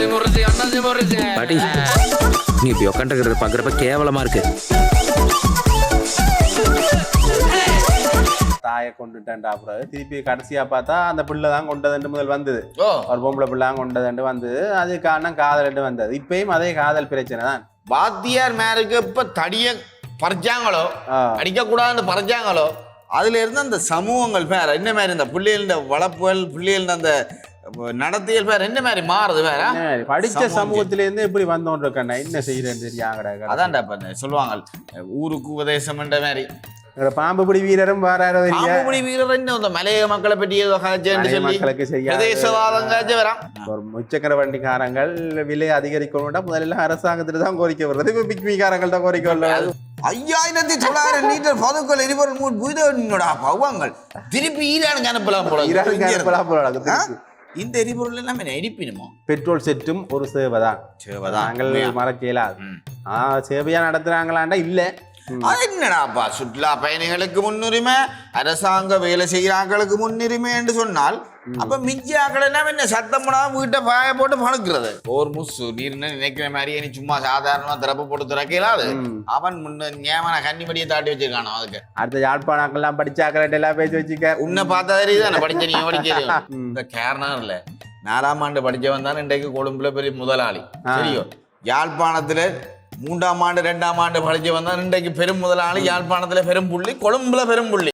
பாட்டி நீ இப்படி உட்காந்துக்கிறது பாக்குறப்ப கேவலமா இருக்கு. தாயை கொண்டுட்டேன்டா அப்புறம் திருப்பி கடைசியா பார்த்தா அந்த பிள்ளை தான் கொண்டதுண்டு முதல் வந்தது. ஒரு பொம்பளை பிள்ளை தான் கொண்டதுண்டு வந்தது. அது காரணம் காதல் வந்தது. இப்பயும் அதே காதல் பிரச்சனை தான். வாத்தியார் மேருக்கு இப்ப தடிய பறிச்சாங்களோ அடிக்க கூடாதுன்னு பறிச்சாங்களோ அதுல இருந்து அந்த சமூகங்கள் வேற என்ன மாதிரி இந்த பிள்ளைகள வளர்ப்புகள் பிள்ளைகள் அந்த நடத்தியல் வேற என்ன மாதிரி மாறுது வேற. படிச்ச சமூகத்தில இருந்து எப்படி வந்தோன்னு இருக்கா என்ன செய்யறேன்னு தெரியாங்கடா. அதான்டா சொல்லுவாங்க ஊருக்கு உபதேசம் என்ற மாதிரி. பாம்பு பிடி வீரரும் பாம்புபிடி வீரர் இந்த மலைய மக்களை பற்றி மக்களுக்கு முச்சக்கர வண்டிக்காரங்கள் விலை அதிகரிக்கணும்னா முதல்ல அரசாங்கத்துல தான் கோரிக்கை வருது. இப்ப பிக்மிக்காரங்கள் தான் கோரிக்கை வருது. 5900 லிட்டர் பதுக்கல் எரிபொருள் புய்தோட பவாங்கள் திருப்பி ஈரானுக்கு அனுப்பலாம் போல. இந்த எரிபொருள் எல்லாம் எரிப்பினுமோ பெட்ரோல் செட்டும் ஒரு சேவைதான். நாங்கள் மறக்க இயலாது. சேவையா நடத்துறாங்களாண்டா இல்ல. அது என்னடாப்பா சுற்றுலா பயணிகளுக்கு முன்னுரிமை அரசாங்க வேலை செய்கிறாங்களுக்கு முன்னுரிமை என்று சொன்னால் அப்ப மிஞ்சாக்கள் என்ன சத்தம் போடாம வீட்டை பாய போட்டு பழுக்கிறது. ஒரு முசு நீர் நினைக்கிற மாதிரி நீ சும்மா சாதாரணமா திறப்பு போட்டு திறக்கலாது. அவன் முன்ன கன்னிமடியை தாட்டி வச்சிருக்கானோ அதுக்கு அடுத்த யாழ்ப்பாணங்கள்லாம் படிச்சாக்கள் எல்லாம் பேசி வச்சுக்க. உன்னை பார்த்தா தெரியுது படிச்ச நீ படிக்க இந்த காரணம் இல்ல 4ஆம் ஆண்டு படிச்சவன் தான் இன்றைக்கு கொழும்புல பெரிய முதலாளி. சரியோ யாழ்ப்பாணத்துல 3ஆம் ஆண்டு 2ஆம் ஆண்டு படிச்சவன் தான் இன்றைக்கு பெரும் முதலாளி. யாழ்ப்பாணத்துல பெரும் புள்ளி, கொழும்புல பெரும் புள்ளி.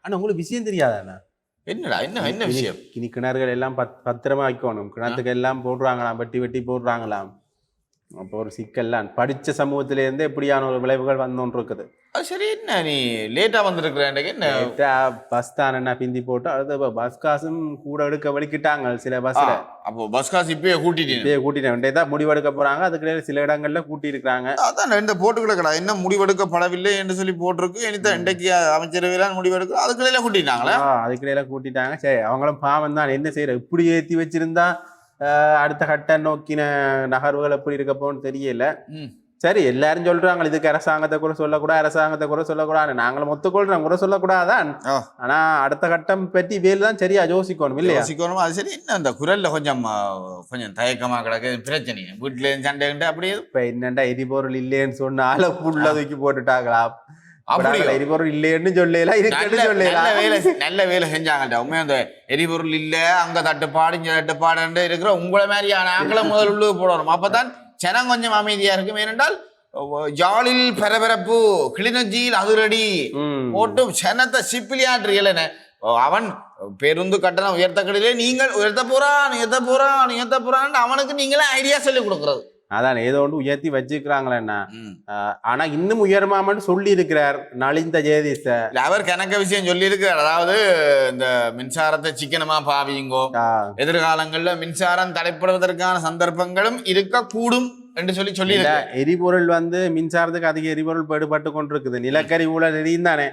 ஆனா உங்களுக்கு விஷயம் தெரியாதாண்ணா? என்னடா என்ன விஷயம்? இனி கிணறுகள் எல்லாம் பத்திரமா வைக்கணும். கிணத்துக்கு எல்லாம் போடுறாங்களாம், வெட்டி வெட்டி போடுறாங்களாம். அப்போ ஒரு சிக்கல்லாம் படிச்ச சமூகத்தில இருந்து எப்படியான ஒரு விளைவுகள் வந்தோன்னு இருக்குது. சரி என்ன நீ லேட்டா வந்திருக்கிறேன் பஸ் தானே பிந்தி போட்டு அடுத்த பஸ் காசும் கூட எடுக்க வலிக்கிட்டாங்க சில பஸ்ல. அப்போ பஸ் காசு இப்பயே கூட்டிட்டேன் தான் முடிவெடுக்க போறாங்க. அதுக்கு சில இடங்கள்ல கூட்டி இருக்கிறாங்க. அதான் இந்த போட்டுக்கிட என்ன முடிவெடுக்கப்படவில்லை என்று சொல்லி போட்டிருக்கு. இன்றைக்கு அமைச்சரவையெல்லாம் முடிவெடுக்க அதுக்கிடையில கூட்டிட்டாங்களா? அதுக்கிடையில கூட்டிட்டாங்க. சரி அவங்களும் பாவம் தான் என்ன செய்யற இப்படி ஏற்றி வச்சிருந்தா அடுத்த கட்ட நோக்கின நகர்வுகள் எப்படி இருக்க போன்னு தெரியல. சரி எல்லாரும் சொல்றாங்க இதுக்கு அரசாங்கத்தை கூட சொல்லக்கூடாது. நாங்களும் ஒத்துக்கொள்றோம் கூட சொல்லக்கூடாதான். ஆனா அடுத்த கட்டம் பற்றி வேலை தான் சரியா யோசிக்கணும் இல்லையா? யோசிக்கணும். அது சரி என்ன அந்த குரல்ல கொஞ்சம் தயக்கமா கிடக்கு பிரச்சனை வீட்டுல சண்டை அப்படியே. இப்ப என்னண்டா எரிபொருள் இல்லைன்னு சொன்னால புள்ள தூக்கி போட்டுட்டாங்களா? எரிபொருள் இல்லைன்னு நல்ல வேலை செஞ்சாங்கடா. உண்மையா அந்த எரிபொருள் இல்ல அங்க தட்டுப்பாடு இங்க தட்டுப்பாடு இருக்கிற உங்களை மாதிரியான ஆக்களை முதல் உள்ளு போடணும். அப்பதான் ஜனம் கொஞ்சம் அமைதியா இருக்கும். ஏனென்றால் ஜாலில் பரபரப்பு கிளிநொச்சியில் அதிரடி போட்டு ஜனத்தை சிப்பிலியாற்றுகிறேன். அவன் பேருந்து கட்டணம் உயர்த்தக்கடையிலே நீங்கள் உயர்த்த போறான் அவனுக்கு நீங்களே ஐடியா சொல்லி கொடுக்கறது. அதான் ஏதோ ஒன்று உயர்த்தி வச்சுக்கிறாங்களேன்னா. ஆனா இன்னும் உயர்மாமன்னு சொல்லி இருக்கிறார் நலிந்த ஜெயதீச. அவர் கணக்க விஷயம் சொல்லி இருக்கிறார். அதாவது இந்த மின்சாரத்தை சிக்கனமா பாவியுங்கோ, எதிர்காலங்கள்ல மின்சாரம் தடைப்படுவதற்கான சந்தர்ப்பங்களும் இருக்கக்கூடும் என்று சொல்லி எரிபொருள் மின்சாரத்துக்கு அதிக எரிபொருள் படுபட்டு கொண்டிருக்குது. நிலக்கரி ஊழல் எரியுந்தானே.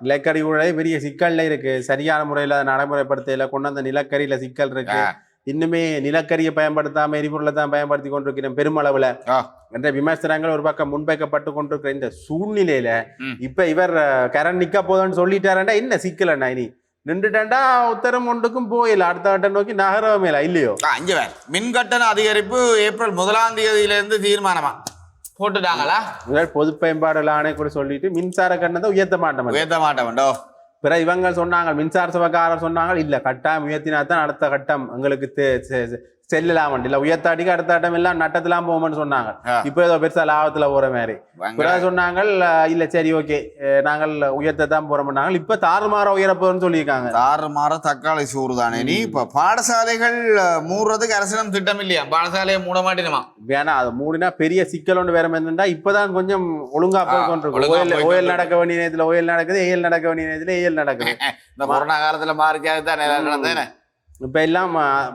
நிலக்கரி ஊழலே பெரிய சிக்கல்ல இருக்கு. சரியான முறையில நடைமுறைப்படுத்தல கொண்டு அந்த நிலக்கரியில சிக்கல் இருக்கு. இன்னுமே நிலக்கரியை பயன்படுத்தாம எரிபொருளை தான் பயன்படுத்தி கொண்டிருக்கிறோம் பெருமளவுல என்ற விமர்சனங்கள் ஒரு பக்கம் முன்வைக்கப்பட்டு கொண்டிருக்கிற இந்த சூழ்நிலையில இப்ப இவர் கரண்ட் நிக்க போதுன்னு சொல்லிட்டாரண்டா என்ன சிக்கல் அண்ணா? இனி நின்றுட்டா உத்தரம் ஒன்றுக்கும் போயில அடுத்த கட்டம் நோக்கி நகரமேல இல்லையோ? மின் கட்டண அதிகரிப்பு ஏப்ரல் 1ஆம் தேதியிலிருந்து தீர்மானமா போட்டுட்டாங்களா? பொது பயன்பாடுகள் ஆணைக்குறை சொல்லிட்டு மின்சார கட்டணத்தை உயர்த்த மாட்டோம். பிற இவங்க சொன்னாங்க, மின்சார சபைக்காரர் சொன்னாங்க இல்ல கட்டாயம் உயர்த்தினா தான் அடுத்த கட்டம் எங்களுக்கு செல்லலாம் இல்ல உயர்த்தாட்டிக்கு அடுத்த கட்டம் எல்லாம் நட்டத்தெல்லாம் போகும்னு சொன்னாங்க. இப்ப ஏதோ பெருசா லாபத்துல போற மாதிரி சொன்னாங்க. இல்ல சரி ஓகே நாங்கள் உயர்த்தத்தான் போறோம்னாங்க. இப்ப தாறுமாற உயரப்போன்னு சொல்லியிருக்காங்க. தாறுமாற தக்காளி சோறு தானே. நீ இப்ப பாடசாலைகள் மூடுறதுக்கு அரசிடம் திட்டம் இல்லையா? பாடசாலையை மூட மாட்டேனுமா? வேணா அது மூடினா பெரிய சிக்கல் ஒன்று வேற என்னன்னா இப்பதான் கொஞ்சம் ஒழுங்கா போய் கொண்டிருக்கும். ஓயல் நடக்க வேண்டிய நேரத்துல ஓயல் நடக்குது, ஏஎல் நடக்க வேண்டிய நேரத்துல ஏஎல் நடக்குது. இந்த கொரோனா காலத்துல மாறிக்காது தானே. இப்ப எல்லாம்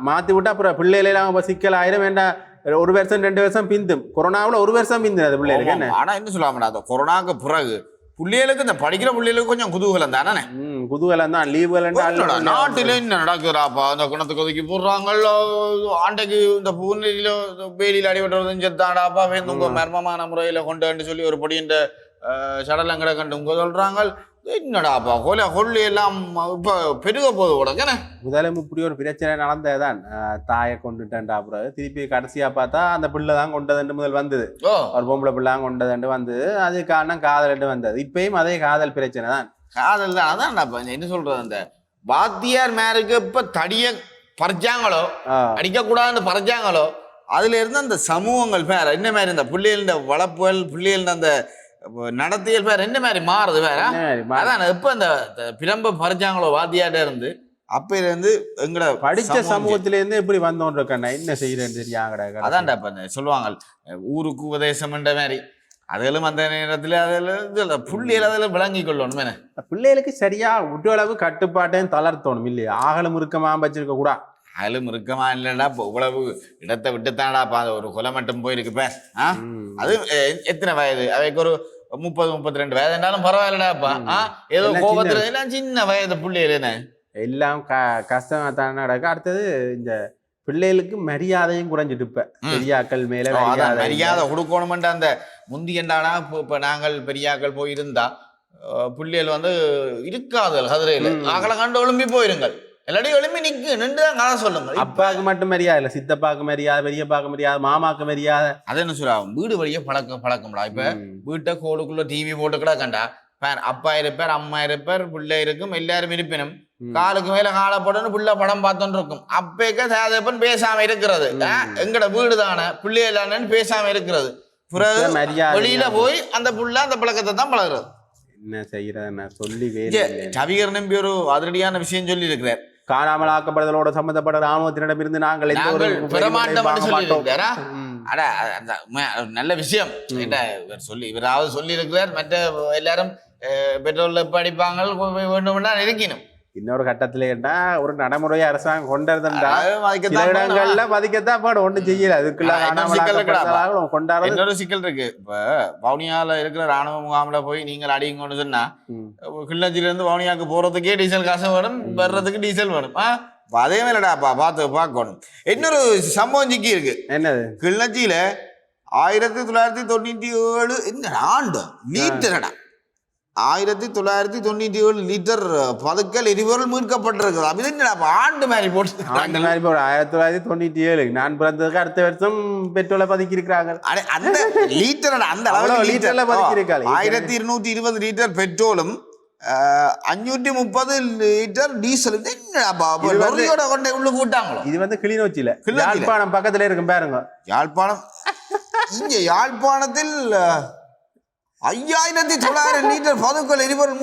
மாத்தி விட்டா அப்புறம் பிள்ளைகளெல்லாம் சிக்கல் ஆயிரம். வேண்டாம் 1 வருஷம் 2 வருஷம் பிந்தும். கொரோனாவில் 1 வருஷம் பிந்து அது பிள்ளைகளுக்கு. ஆனா என்ன சொல்லாமடா அந்த கொரோனாக்கு பிறகு பிள்ளைகளுக்கு இந்த படிக்கிற பிள்ளைகளுக்கு கொஞ்சம் குதூகலம் தானே. குதூகலம் தான். லீவுகள் நாட்டுல என்ன நடக்குறாப்பா, அந்த குணத்துக்கு ஒதுக்கி போடுறாங்களோ, ஆண்டைக்கு இந்த பூனையில வேலியில் அடிபட்டுறதும் செத்தாடாப்பா வேந்துங்க மர்மமான முறையில கொண்டு சொல்லி ஒரு பொடியின் சடலங்கடை கண்டு உங்க சொல்றாங்க. என்னடாப்பா கொள்ளி எல்லாம் இப்ப பெருக போது உடனே. முதலும் இப்படி ஒரு பிரச்சனை நடந்ததுதான். தாயை கொண்டுட்டேன்டா, அப்புறம் திருப்பி கடைசியா பார்த்தா அந்த பிள்ளை தான் கொண்டதுண்டு முதல் வந்தது. ஒரு பொம்பளை பிள்ளை தான் கொண்டதுண்டு வந்தது. அது காரணம் காதல் வந்தது. இப்பயும் அதே காதல் பிரச்சனை தான். காதல் தான். அதான் என்ன சொல்றது, அந்த வாத்தியார் மேருக்கு இப்ப தடிய பறிச்சாங்களோ, அடிக்கக்கூடாதுன்னு பறிச்சாங்களோ, அதுல இருந்து அந்த சமூகங்கள் வேற என்ன மாதிரி, இந்த பிள்ளைகள வளர்ப்புகள் பிள்ளைகள் அந்த நடத்தியல் வேற என்ன மாதிரி மாறுது வேற. அதான் இப்ப இந்த பிரம்ப பறிச்சாங்களோ வாத்தியாட்ட இருந்து, அப்ப இருந்து எங்களை படிச்ச சமூகத்தில இருந்து எப்படி வந்தோன்னு என்ன செய்யறேன்னு தெரியாங்கடா. அதான்டா இப்ப சொல்லுவாங்க ஊருக்கு உபதேசம் என்ற மாதிரி. அதிலும் அந்த நேரத்துல அதுல புள்ளியில அதுல விளங்கி கொள்ளணும். பிள்ளைகளுக்கு சரியா உட்டளவு கட்டுப்பாட்டையும் தளர்த்தணும் இல்லையா? ஆகலும் இருக்கமா வச்சிருக்க கூட. ஆகலும் இருக்கமா இல்லைன்னா இவ்வளவு இடத்தை விட்டுத்தாடாப்பா ஒரு கொலை மட்டும் போயிருக்குப்ப. அது எத்தனை வயது அவைக்கு ஒரு 30-32 வயது இருந்தாலும் பரவாயில்லடாப்பா. ஏதோ கோபத்துல எல்லாம் சின்ன வயது பிள்ளைகள் எல்லாம் கஷ்டமா தான் நடக்க. அடுத்தது இந்த பிள்ளைகளுக்கு மரியாதையும் குறைஞ்சிட்டு இப்ப பெரியாக்கள் மேல மரியாதை கொடுக்கணும்ன்ற அந்த முந்தியண்டானா இப்ப நாங்கள் பெரியாக்கள் போயிருந்தா பிள்ளைகள் இருக்காது கதிரையில ஆகல கண்டு ஒழும்பி போயிருங்கள் எல்லாரையும் எழுப்பி நிக்கு நின்றுதான் கதை சொல்லுங்க. அப்பாவுக்கு மட்டும் மரியாதை இல்ல, சித்தப்பாக்கு மரியாதை, பெரியப்பாக்கு மரியாதை, மாமாக்கு மரியாதை. அது என்ன சொல்ல வீடு வழியே பழக்கம்டா. இப்ப வீட்டை கோடுக்குள்ள டிவி போட்டு கூட கண்டா அப்பா இருப்பார், அம்மா இருப்பார், பிள்ளை இருக்கும், எல்லாரும் இருப்பினும் காலுக்கு மேல காலப்படணும் பிள்ளை படம் பார்த்துட்டு இருக்கும். அப்பேக்க சாதப்பன் பேசாம இருக்கிறது. எங்கட வீடு தானே பிள்ளை இல்லைன்னு பேசாம இருக்கிறது. வெளியில போய் அந்த புள்ள அந்த பழக்கத்தை தான் பழகுறது. என்ன செய்யறது சொல்லி கவிகர் நம்பி ஒரு அதிரடியான விஷயம் சொல்லி இருக்கிறார். காணாமல் ஆக்கப்படுதலோட சம்பந்தப்பட்ட ராணுவத்தினிடமிருந்து நாங்கள் நல்ல விஷயம் சொல்லி இவராவது சொல்லி இருக்கிறார். மற்ற எல்லாரும் பெட்ரோல்ல இப்ப அடிப்பாங்க வேண்டும்னா இருக்கணும். இன்னொரு கட்டத்துல என்ன ஒரு நடைமுறையை அரசாங்கம் கொண்டாடுறா இடங்கள்ல மதிக்கத்தான் பாடும் ஒண்ணும் செய்யல. அதுக்குள்ள இன்னொரு சிக்கல் இருக்கு. இப்ப வவுனியால இருக்கிற ராணுவ முகாம்ல போய் நீங்கள் அடிங்கன்னு சொன்னா கிள்ளச்சில இருந்து வவுனியாவுக்கு போறதுக்கே டீசல் காசு வேணும், வர்றதுக்கு டீசல் வேணும். அதே மேலடாப்பா பார்த்து பார்க்கணும். இன்னொரு சம்பவம் சிக்கி இருக்கு. என்னது? கிள்ளச்சியில 1997 இந்த ஆண்டு லீட்டரடா 1997 லிட்டர் பதுக்கல் எரிபொருள் மீட்கப்பட்டிருக்குது. அப்படி ஆண்டு மாதிரி போட்டு 1997 நான் பிறந்ததுக்கு அடுத்த வருஷம் பெட்ரோலை பதுக்கி இருக்கிறாங்க. அந்த லிட்டர் அந்த அளவு லிட்டர்ல பதுக்கி இருக்காங்க. 1220 லிட்டர் பெட்ரோலும் 530 லிட்டர் டீசல் கொண்டே உள்ள கூட்டாங்களோ. இது கிளிநொச்சியில யாழ்ப்பாணம் பக்கத்துல இருக்கும் பாருங்க. யாழ்ப்பாணம் இங்க யாழ்ப்பாணத்தில் 5900 லிட்டர் பதுக்கல் எரிபொருள்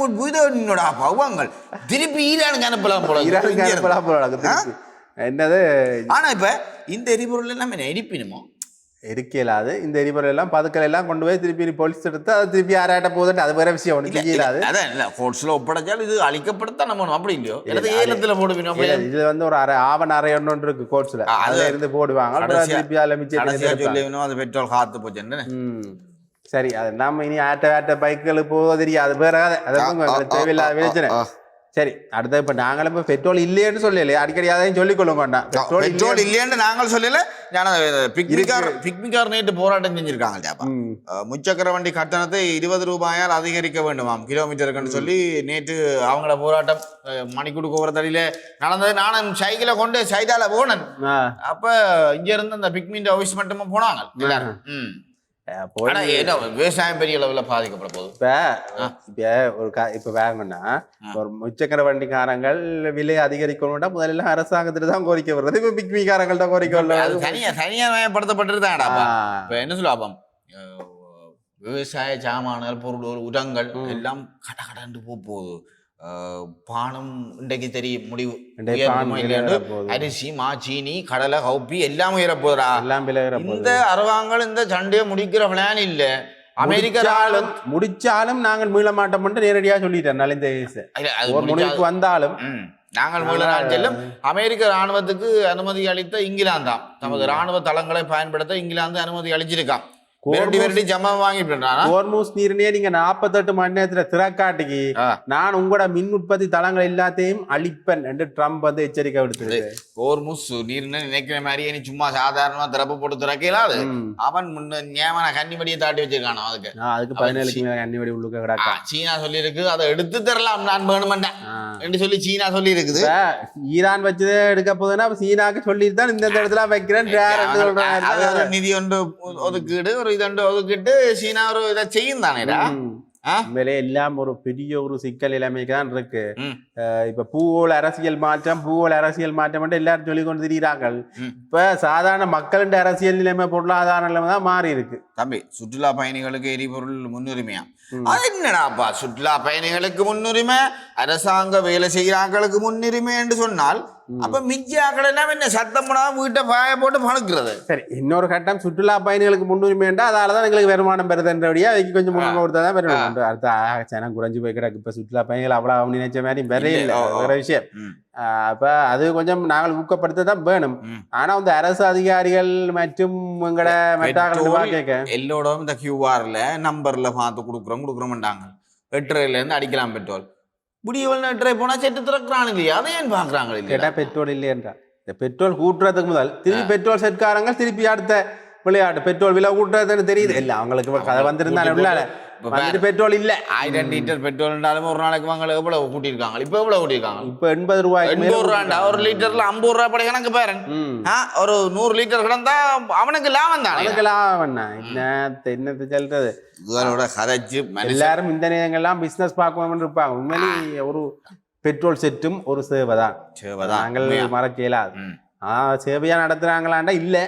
பவங்கள் திருப்பி ஈரானுக்கு அனுப்பலாம் போல. என்னது? ஆனா இப்ப இந்த எரிபொருள் எல்லாம் எரிப்பினுமோ இருக்கலாது. இந்த எரிபொருள் எல்லாம் பதுக்கல் எல்லாம் கொண்டு போய் திருப்பி போலீஸ் எடுத்து அதை திருப்பி யாராட்ட போகுதுன்னு அது வேற விஷயம் ஒன்று செய்யலாது. அதான் இல்ல கோர்ட்ஸ்ல ஒப்படைச்சாலும் இது அழிக்கப்படுத்தான் நம்ம அப்படி இல்லையோ ஏலத்துல போடுவோம். இது ஒரு ஆவண அறை ஒன்று இருக்கு கோர்ட்ஸ்ல, அதுல இருந்து போடுவாங்க. திருப்பி அதில் மிச்சம் அது பெட்ரோல் காத்து போச்சுன்னு. சரி, அது நம்ம இனி ஆட்ட பைக்குகளுக்கு போக தெரியாது, வேற தேவையில்லாத பிரச்சனை. சரி, அடுத்த இப்ப நாங்களும் இப்ப பெட்ரோல் இல்லையேன்னு சொல்லல, அடிக்கடி அதையும் சொல்லிக் கொள்ள வேண்டாம். பெட்ரோல் இல்லையேன்னு நாங்கள் சொல்லல. பிக்னிக்கார் நேற்று போராட்டம் செஞ்சிருக்காங்க. முச்சக்கர வண்டி கட்டணத்தை 20 ரூபாயால் அதிகரிக்க வேண்டுமாம் கிலோமீட்டருக்குன்னு சொல்லி நேற்று அவங்கள போராட்டம் மணிக்கூடுக்கு ஒரு தடியில நடந்தது. நானும் சைக்கிளை கொண்டு சைடால போனேன். அப்ப இங்க இருந்து அந்த பிக்மின் ஆஃபீஸ் மட்டுமா போனாங்க. விவசாயம் பெரிய அளவுல பாதிக்கப்பட போகுது. இப்ப வேணும்னா ஒரு முச்சக்கர வண்டிக்காரங்கள் விலை அதிகரிக்கணும்னா முதல்ல அரசாங்கத்துல தான் கோரிக்கை வருது. இப்ப பிக்மிக்காரங்கள் தான் கோரிக்கை வருது. தனியா மயப்படுத்தப்பட்டிருந்தாடா. இப்ப என்ன சொல்லுவாப்பம், விவசாய சாமான்கள் பொருள் உரங்கள் எல்லாம் கடந்து போகுது. பானம் இன்றைக்கு தெரியும் முடிவு. அரிசி, சீனி, கடலை, கவுப்பி எல்லாம் உயர போதா. இந்த அரசாங்கம் இந்த சண்டையை முடிக்கிற பிளான் இல்ல. அமெரிக்கா முடிச்சாலும் நாங்கள் மீள மாட்டோம் நேரடியா சொல்லிட்டேன். முடிவுக்கு வந்தாலும் நாங்கள் மீள செல்லும். அமெரிக்க ராணுவத்துக்கு அனுமதி அளித்த இங்கிலாந்து தான் தமது ராணுவ தளங்களை பயன்படுத்த இங்கிலாந்து அனுமதி அளிச்சிருக்கான். விரட்டி ஜமா வாங்கிட்டு ஹோர்மூஸ் நீரிணையே நீங்க 48 மணி நேரத்துல திறக்காட்டிக்கு நான் உங்களோட மின் உற்பத்தி தளங்கள் எல்லாத்தையும் அழிப்பேன் என்று ட்ரம்ப் வந்து எச்சரிக்கை விடுத்தது. ஹோர்மூஸ் நீர்னு நினைக்கிற மாதிரியே நீ சும்மா சாதாரணமா திறப்பு போட்டு திறக்கலாது. அவன் முன்ன ஞாபகம் கன்னிமடியை தாட்டி வச்சிருக்கானோ அதுக்கு 17 கன்னிமடி உள்ளுக்க கிடக்கா. சீனா சொல்லி இருக்கு அதை எடுத்து தரலாம் நான் வேணுமெண்டேன் என்று சொல்லி சீனா சொல்லி இருக்குது. ஈரான் வச்சதே எடுக்க போதுன்னா சீனாக்கு சொல்லிட்டு தான் இந்த இடத்துல வைக்கிறேன் நிதி ஒன்று ஒதுக்கீடு ஒரு இதண்டு ஒதுக்கிட்டு சீனா ஒரு இதை செய்யும் தானேடா. உண்மையிலே எல்லாம் ஒரு பெரிய ஒரு சிக்கல் இளமைக்கு தான் இருக்கு. இப்ப பூவோல அரசியல் மாற்றம் எல்லாரும் சொல்லி கொண்டு திரிகிறார்கள். இப்ப சாதாரண மக்களின் அரசியல் நிலைமை பொருளாதார நிலைமை தான் மாறி இருக்கு. தம்பி சுற்றுலா பயணிகளுக்கு எரிபொருள் முன்னுரிமையா? அது என்னடாப்பா சுற்றுலா பயணிகளுக்கு முன்னுரிமை, அரசாங்க வேலை செய்யறாங்களுக்கு முன்னுரிமை என்று சொன்னால் அப்ப மிஞ்சாக்கள் என்ன சத்தம் போடாம வீட்டை பாய போட்டு பழக்கிறது. சரி, இன்னொரு கட்டம் சுற்றுலா பயணிகளுக்கு முன்னுரிமை என்றா அதாலதான் எங்களுக்கு வருமானம் பெறுதுன்றபடியா அதுக்கு கொஞ்சம் முன்னுரிமை கொடுத்தாதான் வருமானம். அடுத்த ஜனம் குறைஞ்சு போய் கிடக்கு. இப்ப சுற்றுலா பயணிகள் அவ்வளவு நினைச்ச மாதிரி வரையில்லை, வேற விஷயம். அப்ப அது கொஞ்சம் நாங்கள் ஊக்கப்படுத்ததான் வேணும். ஆனா இந்த அரசு அதிகாரிகள் மற்றும் எங்கட எல்லோடும் இந்த கியூஆர்ல நம்பர்ல பார்த்து கொடுக்குறோம்ட்டாங்க. பெட்ரோல்ல இருந்து அடிக்கலாம் பெட்ரோல் முடியவள் நெட்டரை போனா செட்டு திறக்கிறான் இல்லையா? அதை ஏன் பாக்குறாங்க கேட்டா பெட்ரோல் இல்லையன்றா. இந்த பெட்ரோல் கூட்டுறதுக்கு முதல் திருப்பி பெட்ரோல் செட்காரங்க திருப்பி அடுத்த விளையாட்டு பெட்ரோல் விலை கூட்டுறதுன்னு தெரியுது இல்ல அவங்களுக்கு கதை வந்திருந்தாலும் பெட்ரோல் இல்ல. 1000 லிட்டர் பெட்ரோல் ஒரு நாளைக்கு வாங்க எவ்வளவு கூட்டிருக்காங்க? இப்ப எவ்வளவு கூட்டிருக்காங்க? இப்ப 80 ரூபாய். 80 ரூபாண்டா ஒரு லிட்டர்ல 50 ரூபாய் படி கணக்கு பாரு. ஒரு 100 லிட்டர் கிடந்தா அவனுக்கு லாபம் தான். அவனுக்கு லாபம் என்னத்தை சொல்றது? கதைச்சு எல்லாரும் இந்த நேரங்கள்லாம் பிசினஸ் பார்க்கணும்னு இருப்பாங்க. உண்மையிலேயே ஒரு பெட்ரோல் செட்டும் ஒரு சேவை தான். நாங்கள் மறக்க இயலாது. சேவையா நடத்துறாங்களாண்டா இல்ல.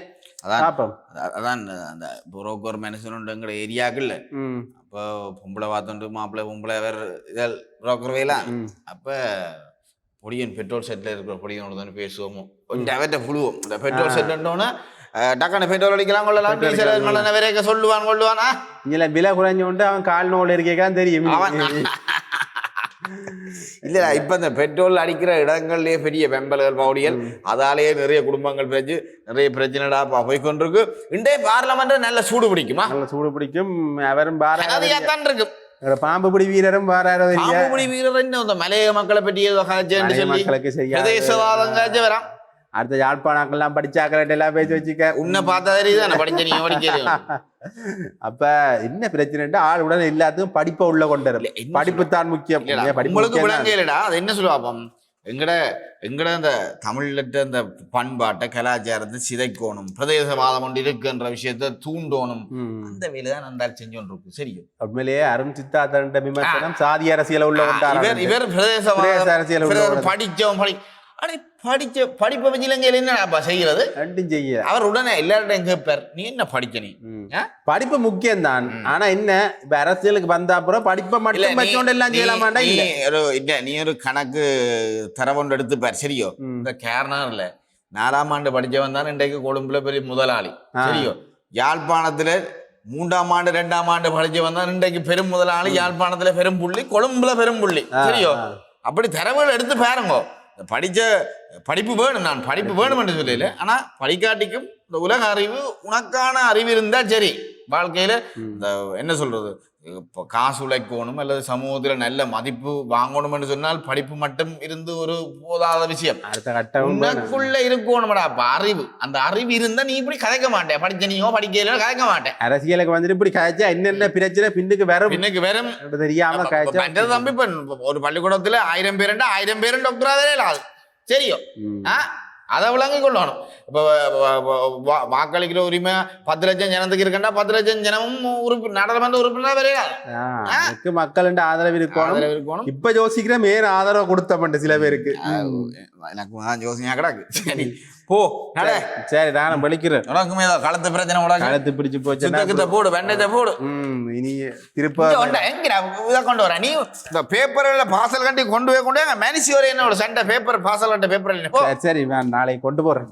அதான் அந்த புரோக்கர் மனுஷனுங்கிற ஏரியாக்குல்ல அப்போ பொம்பளை பார்த்துட்டு மாப்பிள்ளை பொம்பளை வேற இதில் புரோக்கர் வேலாம். அப்ப பொடியன் பெட்ரோல் செட்ல இருக்கிற பொடியனோட தானே பேசுவோமோ கொஞ்சம் அவர்கிட்ட புழுவோம். இந்த பெட்ரோல் செட்னோன்னா டக்கான பெட்ரோல் அடிக்கலாம் கொள்ளலாம், டீசல் வேற சொல்லுவான் கொள்ளுவானா இல்ல விலை குறைஞ்சு கொண்டு அவன் கால் நோல் இருக்கேக்கான் தெரியும். இல்ல இப்ப இந்த பெட்ரோல் அடிக்கிற இடங்கள்லயே பெரிய வெம்பல்கள் பவுடிகள் அதாலேயே நிறைய குடும்பங்கள் பிரிஞ்சு நிறைய பிரச்சனைடா போய்கொண்டிருக்கு. இன்றைய பார்லமெண்ட் நல்ல சூடு பிடிக்குமா? நல்ல சூடு பிடிக்கும். அவரும் தான் இருக்கு. பாம்பு பிடி வீரரும் பாம்புபிடி வீரர் இந்த மலைய மக்களை பற்றி பிரதேசவாதம் காய்ச்சி வரான். அடுத்த யாழ்ப்பாணங்கள்லாம் படிச்சாக்கள் எல்லாம் பேசி வச்சுக்க உன்னை பார்த்தா தெரியுது படிச்ச நீ படிக்க. அப்ப என்ன பிரச்சனைட்டா ஆள் உடனே எல்லாத்துக்கும் படிப்பை உள்ள கொண்டு வரும். படிப்பு தான் முக்கியம். உங்களுக்கு விளங்கலடா அது என்ன சொல்லுவாப்பம் எங்கட இந்த தமிழ்ல இந்த பண்பாட்டை கலாச்சாரத்தை சிதைக்கணும், பிரதேசவாதம் ஒன்று இருக்குன்ற விஷயத்த தூண்டணும். அந்த வேலைதான் நந்தால் செஞ்சோன்னு இருக்கு. சரியோ உண்மையிலேயே அருண் சித்தார்த்த விமர்சனம் சாதி அரசியல உள்ள இவர் பிரதேசவாத அரசியல் படிச்சவன் படிப்பை வச்சு இலங்கையில என்ன செய்யறது? அவர் உடனே எல்லார்ட்டையும் கேட்பார் நீ என்ன படிக்க? நீ படிப்பு முக்கியம் தான். ஆனா என்ன இப்ப அரசியலுக்கு வந்தா அப்புறம் படிப்பை மட்டும் எல்லாம் செய்யலாமாண்டா? இல்ல நீ ஒரு கணக்கு தரவொன்று எடுத்துப்பார். சரியோ இந்த கேரளால 4ஆம் ஆண்டு படிச்சவன் தான் இன்றைக்கு கொழும்புல பெரிய முதலாளி. சரியோ யாழ்ப்பாணத்துல 3ஆம் ஆண்டு 2ஆம் ஆண்டு படிச்சவன் தான் இன்றைக்கு பெரும் முதலாளி. யாழ்ப்பாணத்துல பெரும் புள்ளி, கொழும்புல பெரும் புள்ளி. சரியோ அப்படி தரவுகள் எடுத்து பாருங்க. படிப்பு வேணும். நான் படிப்பு வேணும் என்று சொல்லல. ஆனா படிக்காட்டிக்கும் இந்த உலக அறிவு உனக்கான அறிவு இருந்தா சரி. வாழ்க்கையில இந்த என்ன சொல்றது காசு உழைக்கணும் அல்லது சமூகத்துல நல்ல மதிப்பு வாங்கணும் என்று சொன்னால் படிப்பு மட்டும் இருந்து ஒரு போதாத விஷயம். உனக்குள்ள இருக்கணும்டா அறிவு. அந்த அறிவு இருந்தா நீ இப்படி கதைக்க மாட்டேன். படிச்ச நீயோ படிக்கலையோ கதைக்க மாட்டேன். அரசியலுக்கு வந்துட்டு இப்படி கதைச்சா என்னென்ன பிரச்சனை பின்னுக்கு வெறும் தெரியாம தம்பி. ஒரு பள்ளிக்கூடத்துல 1000 பேருண்டா 1000 பேரும் டாக்டராகவே இல்லாது. சரியோ அதை விளங்கி கொள்ளணும். இப்போ வாக்களிக்கிற உரிமை 10 லட்சம் ஜனத்துக்கு இருக்கா 10 லட்சம் ஜனமும் நாடாளுமன்ற உறுப்பினர் வரையாது. மக்கள் ஆதரவு இருக்கணும். இப்ப யோசிக்கிற மேல ஆதரவு கொடுத்த சில பேருக்கு எனக்கு யோசனையா கிடாக்கு. சரி போ சரி நானும் படிக்கிறேன். உனக்குமே களத்து பிரச்சனை களத்து பிடிச்சு போச்சு போடு வெண்டத்தை போடு. இனி திருப்ப இதை கொண்டு வர நீ இந்த பேப்பர்ல பாசல் கட்டி கொண்டு போய் மேனிசி வரை என்ன சண்டை பேப்பர் பாசல் கட்ட பேப்பர். சரி நான் நாளைக்கு கொண்டு போறேன்.